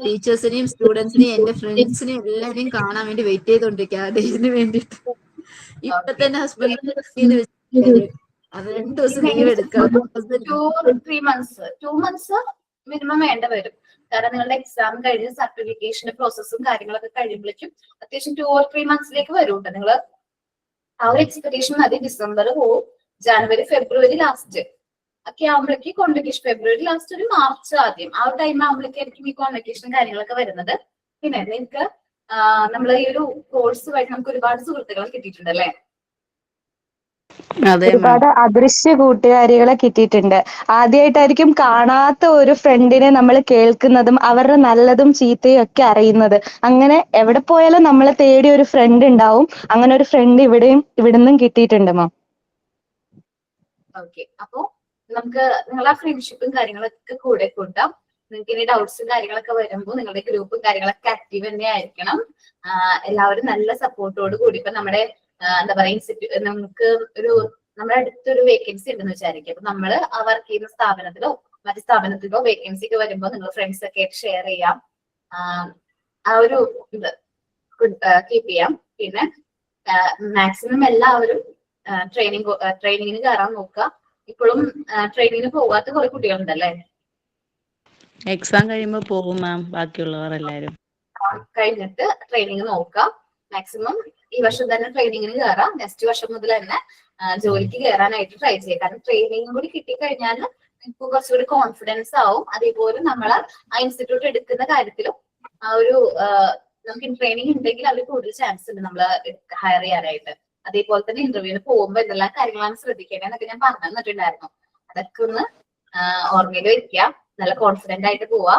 ടീച്ചേഴ്സിനെയും സ്റ്റുഡൻസിനെയും എന്റെ ഫ്രണ്ട്സിനെയും എല്ലാവരെയും കാണാൻ വേണ്ടി വെയിറ്റ് ചെയ്തോണ്ടിരിക്കുക. അതിന് വേണ്ടിട്ട് ഇപ്പൊ തന്നെ ഹസ്ബൻഡ് അത് 2 ദിവസം ലീവ് എടുക്കാം. 2 months മിനിമം വേണ്ട വരും. കാരണം നിങ്ങളുടെ എക്സാം കഴിഞ്ഞ് സർട്ടിഫിക്കേഷന്റെ പ്രോസസ്സും കാര്യങ്ങളൊക്കെ കഴിയുമ്പോഴേക്കും അത്യാവശ്യം 2 or 3 months വരുന്നുണ്ട്. നിങ്ങൾ ആ ഒരു എക്സ്പെക്ടേഷൻ മതി. ഡിസംബർ പോവും, ജനുവരി ഫെബ്രുവരി ലാസ്റ്റ് ഒക്കെ ആകുമ്പോഴേക്കും കോൺവെക്കേഷൻ, ഫെബ്രുവരി ലാസ്റ്റ് ഒരു മാർച്ച് ആദ്യം ആ ഒരു ടൈം ആകുമ്പോഴേക്കായിരിക്കും ഈ കോൺവെക്കേഷനും കാര്യങ്ങളൊക്കെ വരുന്നത്. പിന്നെ നിങ്ങൾക്ക് നമ്മൾ ഈ ഒരു കോഴ്സുമായിട്ട് നമുക്ക് ഒരുപാട് സുഹൃത്തുക്കളെ കിട്ടിയിട്ടുണ്ട് അല്ലെ. അതെ മാം. ഒരുപാട് അദൃശ്യ കൂട്ടുകാരികളെ കിട്ടിയിട്ടുണ്ട്. ആദ്യമായിട്ടായിരിക്കും കാണാത്ത ഒരു ഫ്രണ്ടിനെ നമ്മൾ കേൾക്കുന്നതും അവരുടെ നല്ലതും ചീത്തയും ഒക്കെ അറിയുന്നത്. അങ്ങനെ എവിടെ പോയാലും നമ്മളെ തേടി ഒരു ഫ്രണ്ട് ഉണ്ടാവും. അങ്ങനെ ഒരു ഫ്രണ്ട് ഇവിടുന്നും കിട്ടിയിട്ടുണ്ട് മാം. ഓക്കെ, അപ്പോ നമുക്ക് നിങ്ങളെ ഫ്രണ്ട്ഷിപ്പും കാര്യങ്ങളൊക്കെ കൂടെ കൂട്ടാം. നിങ്ങൾക്ക് ഇനി ഡൗട്ട്സും കാര്യങ്ങളൊക്കെ വരുമ്പോൾ നിങ്ങളുടെ ഗ്രൂപ്പും കാര്യങ്ങളൊക്കെ ആക്റ്റീവ് തന്നെ ആയിരിക്കണം. എല്ലാവരും നല്ല സപ്പോർട്ടോട് കൂടി ഇപ്പൊ നമ്മുടെ എന്താ പറയാ നമുക്ക് നമ്മുടെ അടുത്തൊരു വേക്കൻസി ഉണ്ടെന്ന് വിചാരിക്കും. അപ്പൊ നമ്മള് വർക്ക് ചെയ്യുന്ന സ്ഥാപനത്തിലോ മറ്റു സ്ഥാപനത്തിലോ വേക്കൻസി ഒക്കെ വരുമ്പോൾ നിങ്ങൾ ഫ്രണ്ട്സ് ഒക്കെ ആയിട്ട് ഷെയർ ചെയ്യാം. ആ ഒരു ഇത് കീപ്പ് ചെയ്യാം. പിന്നെ മാക്സിമം എല്ലാവരും ട്രെയിനിങ്ങിന് കയറാൻ നോക്കുക. ഇപ്പോഴും ട്രെയിനിങ്ങിന് പോകാത്ത കുറെ കുട്ടികളുണ്ടല്ലേ? എക്സാം കഴിയുമ്പോ പോകും മാം ബാക്കിയുള്ളവർ എല്ലാരും. കഴിഞ്ഞിട്ട് ട്രെയിനിങ് നോക്കാം. മാക്സിമം ഈ വർഷം തന്നെ ട്രെയിനിങ്ങിന് കയറാം. നെക്സ്റ്റ് വർഷം മുതൽ തന്നെ ജോലിക്ക് കയറാനായിട്ട് ട്രൈ ചെയ്യുക. കാരണം ട്രെയിനിങ് കൂടി കിട്ടിക്കഴിഞ്ഞാൽ നിങ്ങൾക്ക് കുറച്ചുകൂടി കോൺഫിഡൻസ് ആവും. അതേപോലെ നമ്മൾ ആ ഇൻസ്റ്റിറ്റ്യൂട്ട് എടുക്കുന്ന കാര്യത്തിലും ആ ഒരു നമുക്ക് ട്രെയിനിങ് ഉണ്ടെങ്കിൽ അവർ കൂടുതൽ ചാൻസ് ഉണ്ട് നമ്മൾ ഹയർ ചെയ്യാനായിട്ട്. അതേപോലെ തന്നെ ഇന്റർവ്യൂവിന് പോകുമ്പോൾ എന്തെല്ലാം കാര്യങ്ങളാണ് ശ്രദ്ധിക്കേണ്ടത് എന്നൊക്കെ ഞാൻ പറഞ്ഞു തന്നിട്ടുണ്ടായിരുന്നു. അതൊക്കെ ഒന്ന് ഓർമ്മയിൽ വെക്കുക. നല്ല കോൺഫിഡന്റ് ആയിട്ട് പോവാ.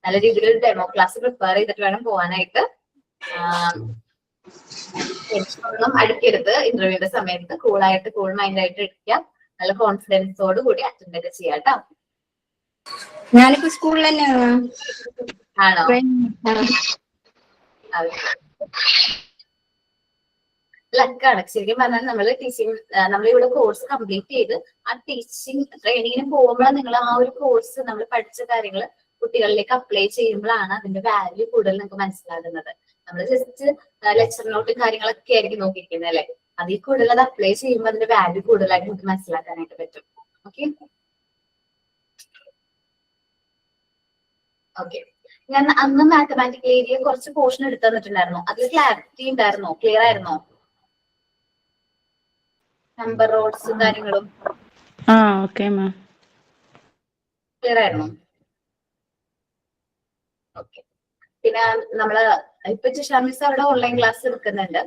നല്ല രീതിയിൽ ഒരു ഡെമോ ക്ലാസ് പ്രിപ്പയർ ചെയ്തിട്ട് വേണം പോകാനായിട്ട്. ടെൻഷനൊന്നും അടിക്കരുത്. ഇന്റർവ്യൂവിന്റെ സമയത്ത് കൂളായിട്ട് കൂൾ മൈൻഡ് ആയിട്ട് ഇരിക്കുക. നല്ല കോൺഫിഡൻസോട് കൂടി അറ്റൻഡ് ഒക്കെ ചെയ്യാം കേട്ടോ. ഞാനിപ്പോ സ്കൂളിൽ തന്നെയാണ്. ആണോ? ലക്കാണ് ശരിക്കും പറഞ്ഞാൽ. നമ്മള് ടീച്ചിങ് നമ്മളിവിടെ കോഴ്സ് കംപ്ലീറ്റ് ചെയ്ത് ആ ടീച്ചിങ് ട്രെയിനിങ്ങിന് പോകുമ്പോൾ നിങ്ങൾ ആ ഒരു കോഴ്സ് നമ്മൾ പഠിച്ച കാര്യങ്ങൾ കുട്ടികളിലേക്ക് അപ്ലൈ ചെയ്യുമ്പോഴാണ് അതിന്റെ വാല്യൂ കൂടുതൽ നിങ്ങൾക്ക് മനസ്സിലാകുന്നത്. നമ്മൾ ജസ്റ്റ് ലെക്ചർ നോട്ടും കാര്യങ്ങളൊക്കെ ആയിരിക്കും നോക്കിയിരിക്കുന്നത് അല്ലെ? അതിൽ കൂടുതൽ അത് അപ്ലൈ ചെയ്യുമ്പോൾ അതിന്റെ വാല്യൂ കൂടുതലായിട്ട് നമുക്ക് മനസ്സിലാക്കാനായിട്ട് പറ്റും. ഓക്കെ ഓക്കെ ഞാൻ അന്ന് മാത്തമാറ്റിക്കൽ ഏരിയ കുറച്ച് പോർഷൻ എടുത്തു തന്നിട്ടുണ്ടായിരുന്നു. അതിൽ ക്ലാരിറ്റി ഉണ്ടായിരുന്നോ? ക്ലിയർ ആയിരുന്നോ? നമ്പർ റോഡ്സും കാര്യങ്ങളും ഓക്കെ മാം. ക്ലിയർ ആയിരുന്നു? ഓക്കെ. പിന്നെ നമ്മള് ഇപ്പൊ ജിഷാമിസ് അവിടെ ഓൺലൈൻ ക്ലാസ് എടുക്കുന്നുണ്ട്.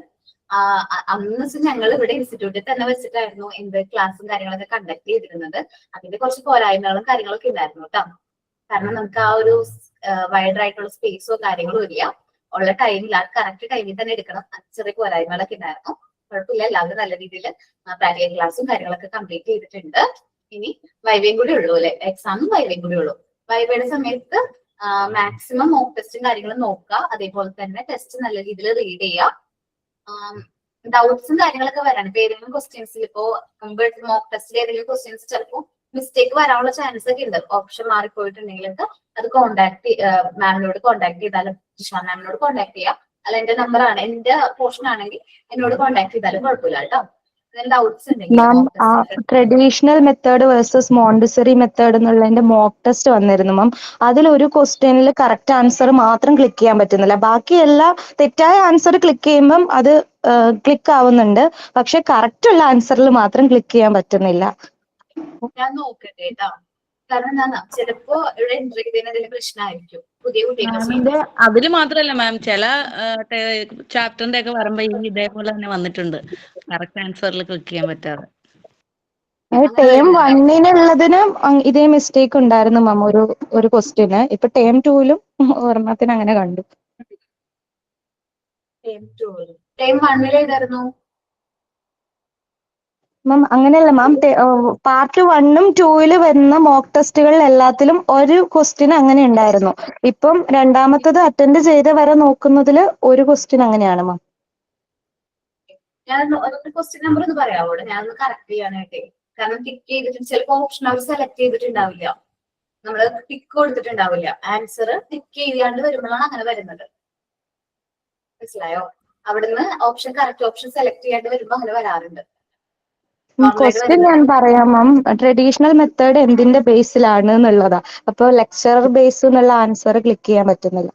അന്ന് ഞങ്ങൾ ഇവിടെ ഇൻസ്റ്റിറ്റ്യൂട്ടിൽ തന്നെ വെച്ചിട്ടായിരുന്നു എന്ത് ക്ലാസ്സും കാര്യങ്ങളൊക്കെ കണ്ടക്ട് ചെയ്തിരുന്നത്. അതിന്റെ കുറച്ച് പോരായ്മകളും കാര്യങ്ങളൊക്കെ ഉണ്ടായിരുന്നു കേട്ടോ. കാരണം നമുക്ക് ആ ഒരു വൈഡർ ആയിട്ടുള്ള സ്പേസോ കാര്യങ്ങളോ ഇല്ല. ഉള്ള ടൈമിൽ ആ കറക്റ്റ് ടൈമിൽ തന്നെ എടുക്കണം. ചെറിയ പോരായ്മകളൊക്കെ ഉണ്ടായിരുന്നു. കുഴപ്പമില്ല, എല്ലാവരും നല്ല രീതിയിൽ പ്രാക്ടിക്കൽ ക്ലാസ്സും കാര്യങ്ങളൊക്കെ കംപ്ലീറ്റ് ചെയ്തിട്ടുണ്ട്. ഇനി വൈവയും കൂടി ഉള്ളൂ അല്ലെ? എക്സാമും വൈവയും കൂടി ഉള്ളൂ. വൈവയുടെ സമയത്ത് മാക്സിമം മോക്ക് ടെസ്റ്റും കാര്യങ്ങളും നോക്കുക. അതേപോലെ തന്നെ ടെസ്റ്റ് നല്ല രീതിയിൽ റീഡ് ചെയ്യുക. ഡൗട്ട്സും കാര്യങ്ങളൊക്കെ വരാണ്. ഇപ്പൊ ഏതെങ്കിലും ക്വസ്റ്റ്യൻസിൽ ഇപ്പോ മോക്ക് ടെസ്റ്റിൽ ഏതെങ്കിലും ക്വസ്റ്റ്യൻസ് ചിലപ്പോൾ മിസ്റ്റേക്ക് വരാനുള്ള ചാൻസ് ഒക്കെ ഉണ്ട്. ഓപ്ഷൻ മാറിപ്പോയിട്ടുണ്ടെങ്കിൽ അത് മാമിനോട് കോൺടാക്ട് ചെയ്താലും ജിഷ മാമിനോട് കോൺടാക്ട് ചെയ്യാം. അല്ല എന്റെ നമ്പർ ആണ്, എന്റെ പോർഷൻ ആണെങ്കിൽ എന്നോട് കോൺടാക്ട് ചെയ്താലും കുഴപ്പമില്ല കേട്ടോ. ഡൗട്ട്സ് മാം, ഉണ്ടെങ്കിൽ traditional method versus Montessori method എന്നുള്ളതിന്റെ മോക്ക് ടെസ്റ്റ് വന്നിരുന്നു മാം. അതിലൊരു ക്വസ്റ്റ്യനിൽ കറക്റ്റ് ആൻസർ മാത്രം ക്ലിക്ക് ചെയ്യാൻ പറ്റുന്നില്ല. ബാക്കി എല്ലാ തെറ്റായ ആൻസർ ക്ലിക്ക് ചെയ്യുമ്പം അത് ക്ലിക്ക് ആവുന്നുണ്ട്. പക്ഷെ കറക്റ്റ് ഉള്ള ആൻസറിൽ മാത്രം ക്ലിക്ക് ചെയ്യാൻ പറ്റുന്നില്ല. ഞാൻ നോക്കട്ടെ കേട്ടോ. കാരണം എന്താ, ചിലപ്പോ ഇവിടെ എൻട്രി ചെയ്തതിന് പ്രശ്നമായിരിക്കും. പുതിയ കുട്ടികൾ അതില് മാത്രല്ല മാം, ചില ചാപ്റ്ററിന്റെ ഒക്കെ വരുമ്പോ ഇതേപോലെ തന്നെ വന്നിട്ടുണ്ട്. കറക്റ്റ് ആൻസറിൽ ക്ലിക്ക് ചെയ്യാൻ പറ്റാതെ. ടേം 1-നുള്ളതിന് ഇതേ മിസ്റ്റേക്ക് ഉണ്ടായിരുന്നു മാം. ഒരു ക്വസ്റ്റ്യന്. ഇപ്പൊ ടേം 2-ലും ഒരെണ്ണത്തിന് അങ്ങനെ കണ്ടു. ടേം 1-ൽ ഏതായിരുന്നു മാം? അങ്ങനെയല്ല മാം, പാർട്ട് 1-ഉം 2-ലും വരുന്ന മോക്ക് ടെസ്റ്റുകളിൽ എല്ലാത്തിലും ഒരു ക്വസ്റ്റ്യൻ അങ്ങനെ ഉണ്ടായിരുന്നു. ഇപ്പം രണ്ടാമത്തത് അറ്റൻഡ് ചെയ്ത് വരെ നോക്കുന്നതിൽ ഒരു ക്വസ്റ്റ്യൻ അങ്ങനെയാണ് മാം. ഞാൻ ക്വസ്റ്റ്യൻ നമ്പർ ഒന്ന് പറയാവോ? ഞാനൊന്ന് കറക്റ്റ് ചെയ്യാനായിട്ടേ. കാരണം ടിക്ക് ചെയ്തിട്ട് ചിലപ്പോൾ ഓപ്ഷൻ അവർ സെലക്ട് ചെയ്തിട്ടുണ്ടാവില്ല. നമ്മള് ടിക്ക് കൊടുത്തിട്ടുണ്ടാവില്ല. ആൻസർ ടിക്ക് ചെയ്യാണ്ട് വരുമ്പോഴാണ് അങ്ങനെ വരുന്നത്. മനസ്സിലായോ? അവിടുന്ന് കറക്റ്റ് ഓപ്ഷൻ സെലക്ട് ചെയ്യാണ്ട് വരുമ്പോ അങ്ങനെ വരാറുണ്ട്. ക്വസ്റ്റ്യൻ ഞാൻ പറയാം മാം. ട്രഡീഷണൽ മെത്തേഡ് എന്തിന്റെ ബേസിലാണ് എന്നുള്ളതാ. അപ്പൊ ലെക്ചറർ ബേസ് എന്നുള്ള ആൻസർ ക്ലിക്ക് ചെയ്യാൻ പറ്റുന്നില്ല.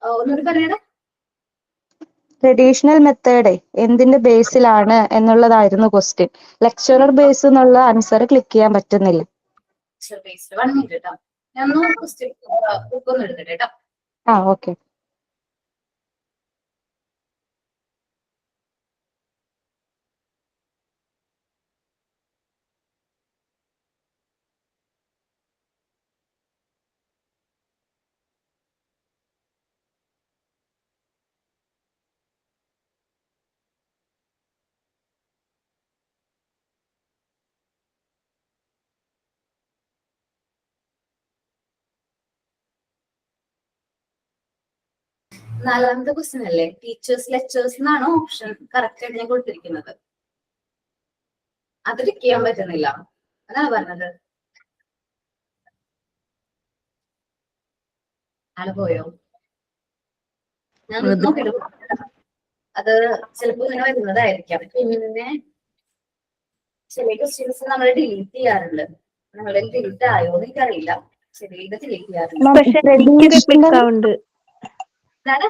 ഒന്നുകൂടി പറയണേ. ട്രഡീഷണൽ മെത്തേഡ് എന്തിന്റെ ബേസിലാണ് എന്നുള്ളതായിരുന്നു ക്വസ്റ്റ്യൻ. ലെക്ചറർ ബേസ് എന്നുള്ള ആൻസർ ക്ലിക്ക് ചെയ്യാൻ പറ്റുന്നില്ല. വൺ മിനിറ്റ് കേട്ടോ. ഞാൻ ക്വസ്റ്റ്യൻ ബുക്ക് ഒന്ന് എടുത്തിട്ട് കേട്ടോ. ഓക്കെ. നാലാമത്തെ ക്വസ്റ്റ്യൻ അല്ലേ, ടീച്ചേഴ്സ് ലെക്ചേഴ്സ് എന്നാണ് ഓപ്ഷൻ കറക്റ്റ് ആയിട്ട് ഞാൻ കൊടുത്തിരിക്കുന്നത്. അത് ടിക്ക് ചെയ്യാൻ പറ്റുന്നില്ല, അതാണ് പറഞ്ഞത്. ആള് പോയോ? ഞാൻ നോക്കിട്ട് അത് ചിലപ്പോ ഇങ്ങനെ വരുന്നതായിരിക്കാം. പിന്നെ ചില ക്വസ്റ്റ്യൻസ് നമ്മൾ ഡിലീറ്റ് ചെയ്യാറുണ്ട്. നിങ്ങളുടെ ഡിലീറ്റ് ആയോ എന്ന് എനിക്കറിയില്ല. ശരിയത് ഡിലീറ്റ് ചെയ്യാറുണ്ട്. ക്ലിക്ക് ആവുന്നുണ്ട്, എന്താണ്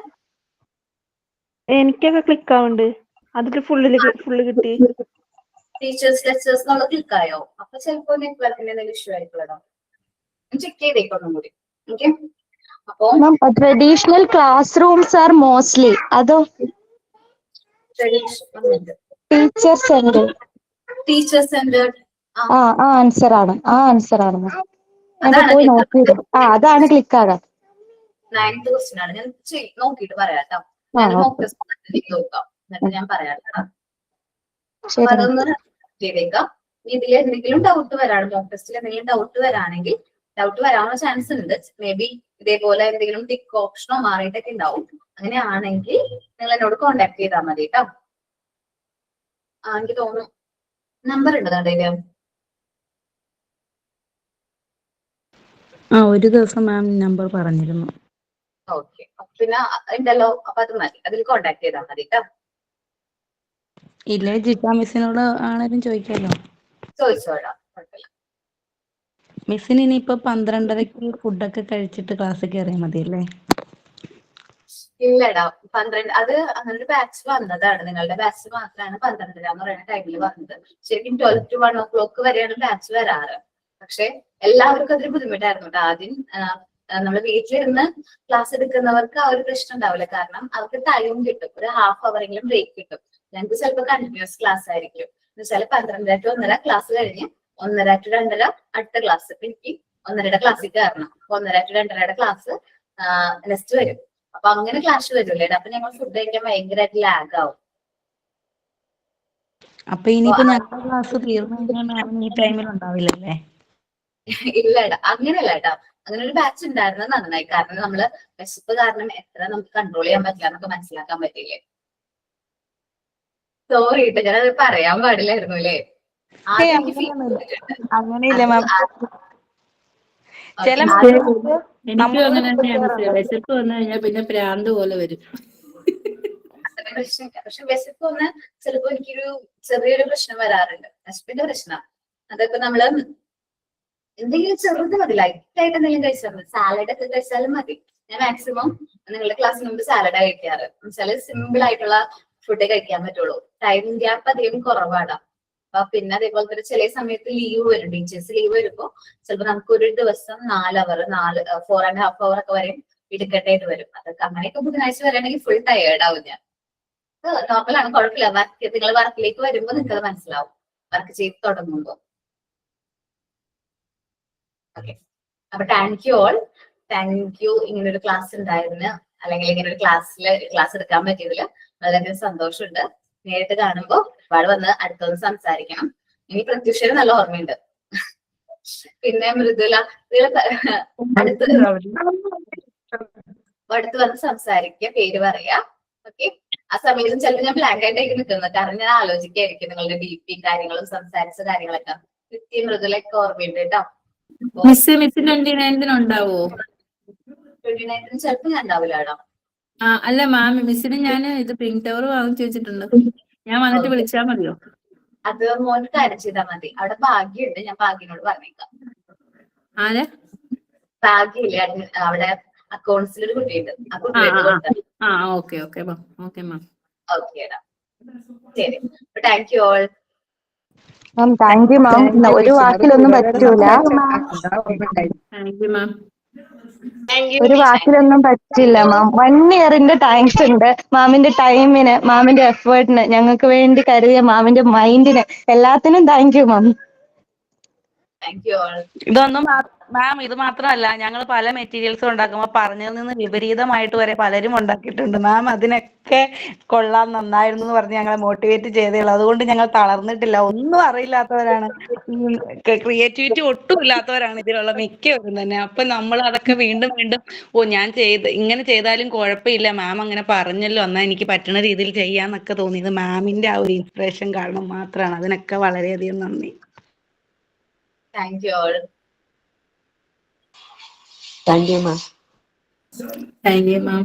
എനിക്കൊക്കെ ക്ലിക്ക് ആവുന്നുണ്ട്. അതിൽ ഫുള്ള് കിട്ടി. ടീച്ചേഴ്സ് ലെക്ചേഴ്സ് എന്നുള്ളത് ക്ലിക്ക് ആയോ? അപ്പൊ ചിലപ്പോ നെറ്റ്വർക്കിന്റെ എന്തെങ്കിലും ഇഷ്യൂ ആയിട്ടുള്ളതോ, ചെക്ക് ചെയ്തേക്കൊന്നും കൂടി. ഓക്കെ, അപ്പോ traditional class rooms R mostly, അതോ ടീച്ചർ സെന്റർ? ടീച്ചർ സെന്റേർഡ് ആ ആൻസർ ആണ്, ഞാൻ അതാണ് പോയി click നോക്കിയത്. അതാണ് ക്ലിക്ക് ആകാൻ. 9th ക്വസ്റ്റ്യൻ ആണ്. ഞാൻ നോക്കിയിട്ട് പറയാട്ടോ. ആ, ഞാൻ മോക്ക് ഓക്കെ. ടെസ്റ്റ് നോക്കാം, എന്നിട്ട് ഞാൻ പറയാട്ടോ. അപ്പൊ ശരി. അതൊന്ന് ചെയ്തേക്കാം. ഇതിൽ എന്തെങ്കിലും ഡൗട്ട് വരാണ്, മോക്ക് ടെസ്റ്റിൽ എന്തെങ്കിലും ഡൗട്ട് വരാണെങ്കിൽ, ഡൗട്ട് വരാനുള്ള ചാൻസ് ഉണ്ട്. മേ ബി ഇതേപോലെ എന്തെങ്കിലും ടിക്ക് ഓപ്ഷനോ മാറിയിട്ടൊക്കെ ഉണ്ടാവും. അങ്ങനെയാണെങ്കിൽ നിങ്ങൾ എന്നോട് കോണ്ടാക്ട് ചെയ്താൽ മതി കേട്ടോ. എനിക്ക് തോന്നുന്നു നമ്പർ ഉണ്ട് കടയില്. ഒരു ദിവസം മാം നമ്പർ പറഞ്ഞിരുന്നു. ഓക്കെ, പിന്നെ ഉണ്ടല്ലോ, അപ്പൊ അത് മതി, അതിൽ കോണ്ടാക്ട് ചെയ്താൽ മതി കേട്ടോ. ഇല്ലേ ജിത്ത മിസ്സിനോട് ആണേലും ചോദിക്കാലോ. ചോദിച്ചോളാം, കുഴപ്പമില്ല. മിസ്സിന് ഇനിയിപ്പോ 12:30 ഫുഡൊക്കെ കഴിച്ചിട്ട് ക്ലാസ്സിൽ കയറിയാൽ മതിയല്ലേ? ഇല്ലടാ, 12 അത് അങ്ങനെ ഒരു ബാച്ച് വന്നതാണ്. നിങ്ങളുടെ ബാച്ച് മാത്രമാണ് 12:30 എന്ന് പറയുന്ന ടൈമിൽ വന്നത്. ശരിക്കും 12 to 1 o'clock വരെയാണ് ബാച്ച് വരാറ്. പക്ഷെ എല്ലാവർക്കും അതൊരു ബുദ്ധിമുട്ടായിരുന്നു കേട്ടോ. ആദ്യം നമ്മൾ വീട്ടിലിരുന്ന് ക്ലാസ് എടുക്കുന്നവർക്ക് ആ ഒരു പ്രശ്നം ഉണ്ടാവില്ല, കാരണം അവർക്ക് ടൈം കിട്ടും, ഒരു ഹാഫ് അവറെങ്കിലും ബ്രേക്ക് കിട്ടും. ഞങ്ങൾക്ക് ചിലപ്പോൾ കണ്ടിന്യൂസ് ക്ലാസ് ആയിരിക്കും. എന്ന് വെച്ചാൽ 12:30 to 1:30 ക്ലാസ് കഴിഞ്ഞ് 1:30 to 2:30 അടുത്ത ക്ലാസ്. ഇപ്പൊ എനിക്ക് 1:30 ക്ലാസ്സിൽ കയറണം, 1:30 to 2:30 ക്ലാസ് നെക്സ്റ്റ് വരും. അപ്പൊ അങ്ങനെ ക്ലാസ് വരില്ലേ, അപ്പൊ ഞങ്ങൾ ഫുഡ് കഴിക്കാൻ ഭയങ്കരമായിട്ട് ലാഗ് ആവും. അപ്പൊ ഇനിയിപ്പോ ഞങ്ങളുടെ ക്ലാസ് തീർന്നു കഴിഞ്ഞാൽ മാം ഈ ടൈമിൽ ഉണ്ടാവില്ലല്ലേ? ഇല്ലടാ, അങ്ങനെയല്ല കേട്ടോ. അങ്ങനെ ഒരു ബാച്ച് ഉണ്ടായിരുന്നത് നന്നായി, കാരണം നമ്മള് വിശപ്പ് കാരണം എത്ര നമുക്ക് കൺട്രോൾ ചെയ്യാൻ പറ്റില്ല എന്നൊക്കെ മനസ്സിലാക്കാൻ പറ്റില്ലേ. സോറി കേട്ടോ, ഞാനത് പറയാൻ പാടില്ലായിരുന്നു അല്ലേ. അങ്ങനെയില്ല മാം. ചില എനിക്കും അങ്ങനെ തന്നെയാണ്. വിശപ്പ് വന്നു കഴിഞ്ഞാൽ പിന്നെ പ്രാന്ത് പോലെ വരും. പക്ഷെ വിശപ്പ് വന്ന് ചിലപ്പോ എനിക്കൊരു ചെറിയൊരു പ്രശ്നം വരാറുണ്ട്, വിശപ്പിന്റെ പ്രശ്നം. അതിപ്പോ നമ്മള് എന്തെങ്കിലും ചെറുത് മതി, ലൈറ്റ് ആയിട്ട് എന്തെങ്കിലും കഴിച്ചാൽ മതി. സാലഡ് ഒക്കെ കഴിച്ചാലും മതി. ഞാൻ മാക്സിമം നിങ്ങളുടെ ക്ലാസ്സിന് മുമ്പ് സാലഡാ കഴിക്കാറ്. എന്നുവെച്ചാല് സിമ്പിൾ ആയിട്ടുള്ള ഫുഡേ കഴിക്കാൻ പറ്റുള്ളൂ. ടൈം ഗ്യാപ്പ് അധികം കുറവാണ്. അപ്പൊ പിന്നെ അതേപോലെ തന്നെ ചില സമയത്ത് ലീവ് വരും, ടീച്ചേഴ്സ് ലീവ് വരുമ്പോ ചിലപ്പോ നമുക്ക് ഒരു ദിവസം 4 അവർ 4.5 അവർ ഒക്കെ വരെയും എടുക്കേണ്ടതായിട്ട് വരും. അതൊക്കെ അങ്ങനെയൊക്കെ ബുധനാഴ്ച വരികയാണെങ്കിൽ ഫുൾ ടയേർഡ് ആവും ഞാൻ. നോർമലാണ്, കുഴപ്പമില്ല. നിങ്ങൾ വർക്കിലേക്ക് വരുമ്പോ നിങ്ങൾക്ക് അത് മനസ്സിലാവും, വർക്ക് ചെയ്ത് തുടങ്ങുമ്പോ. ഓക്കെ, അപ്പൊ thank you all. Thank you ഇങ്ങനെ ഒരു ക്ലാസ് ഉണ്ടായിരുന്നു, അല്ലെങ്കിൽ ഇങ്ങനെ ഒരു ക്ലാസ് എടുക്കാൻ പറ്റിയതിൽ വളരെയധികം സന്തോഷമുണ്ട്. നേരിട്ട് കാണുമ്പോ ഒരുപാട് വന്ന് അടുത്തൊന്ന് സംസാരിക്കണം. ഇനി പ്രത്യുഷന് നല്ല ഓർമ്മയുണ്ട്. പിന്നെ മൃദുല അടുത്ത് വന്ന് സംസാരിക്കുക, പേര് പറയാ. ഓക്കെ, ആ സമയത്തും ചിലപ്പോൾ ഞാൻ ബ്ലാങ്ക് ആയിട്ടായിരിക്കും നിൽക്കുന്നത്, കാരണം ഞാൻ ആലോചിക്കായിരിക്കും നിങ്ങളുടെ DP കാര്യങ്ങളും സംസാരിച്ച കാര്യങ്ങളൊക്കെ. കൃത്യം മൃദുലൊക്കെ ഓർമ്മയുണ്ട് കേട്ടോ. മിസ് 29th ഉണ്ടാവോ? 29th ചിലപ്പോൾ ഞാൻ ഉണ്ടാവില്ല കേട്ടോ. അല്ല മാം, മിസ്സിന് ഞാൻ ഇത് പിങ്ക് ടവർ വാങ്ങിച്ചു വെച്ചിട്ടുണ്ട്. ഞാൻ വന്നിട്ട് വിളിച്ചാൽ മതിയോ? അത് മോന് കാര്യം ചെയ്താൽ മതി. അവിടെ ഭാഗ്യമുണ്ട്, ഞാൻ ഭാഗ്യനോട് പറഞ്ഞേക്കാം. ആരെ? ഭാഗ്യമില്ല, അവിടെ അക്കൗണ്ട്സിൽ ഒരു കുട്ടിയുണ്ട്, ആ കുട്ടിയുടെ കൊടുത്താൽ. Okay okay ma'am. Okay ma'am. ഓക്കേടാ, ശരി. Thank you all. Ma'am thank you ma'am. ഒരു വാക്കിലൊന്നും പറ്റൂല, താങ്ക് യു മാം. ഒരു വാക്കിലൊന്നും പറ്റില്ല മാം. 1 ഇയറിന്റെ താങ്ക്സ് ഉണ്ട് മാമിന്റെ ടൈമിന്, മാമിന്റെ എഫേർട്ടിന്, ഞങ്ങൾക്ക് വേണ്ടി കരുതിയ മാമിന്റെ മൈൻഡിന്, എല്ലാത്തിനും thank you ma'am. Thank you all. ഇതൊന്നും മാം ഇത് മാത്രമല്ല, ഞങ്ങൾ പല മെറ്റീരിയൽസും ഉണ്ടാക്കുമ്പോൾ പറഞ്ഞതിൽ നിന്ന് വിപരീതമായിട്ട് വരെ പലരും ഉണ്ടാക്കിയിട്ടുണ്ട്. മാം അതിനൊക്കെ കൊള്ളാം, നന്നായിരുന്നു എന്ന് പറഞ്ഞ് ഞങ്ങളെ മോട്ടിവേറ്റ് ചെയ്തേ ഉള്ളൂ. അതുകൊണ്ട് ഞങ്ങൾ തളർന്നിട്ടില്ല. ഒന്നും അറിയില്ലാത്തവരാണ്, ക്രിയേറ്റിവിറ്റി ഒട്ടും ഇല്ലാത്തവരാണ് ഇതിലുള്ള മിക്കവരും തന്നെ. അപ്പൊ നമ്മൾ അതൊക്കെ വീണ്ടും വീണ്ടും ഞാൻ ഇങ്ങനെ ചെയ്താലും കുഴപ്പമില്ല, മാം അങ്ങനെ പറഞ്ഞല്ലോ, എന്നാൽ എനിക്ക് പറ്റുന്ന രീതിയിൽ ചെയ്യാന്നൊക്കെ തോന്നിയത് മാമിന്റെ ആ ഒരു ഇൻസ്പിറേഷൻ കാരണം മാത്രമാണ്. അതിനൊക്കെ വളരെയധികം നന്ദി. Thank you all. Thank you ma'am. Thank you ma'am.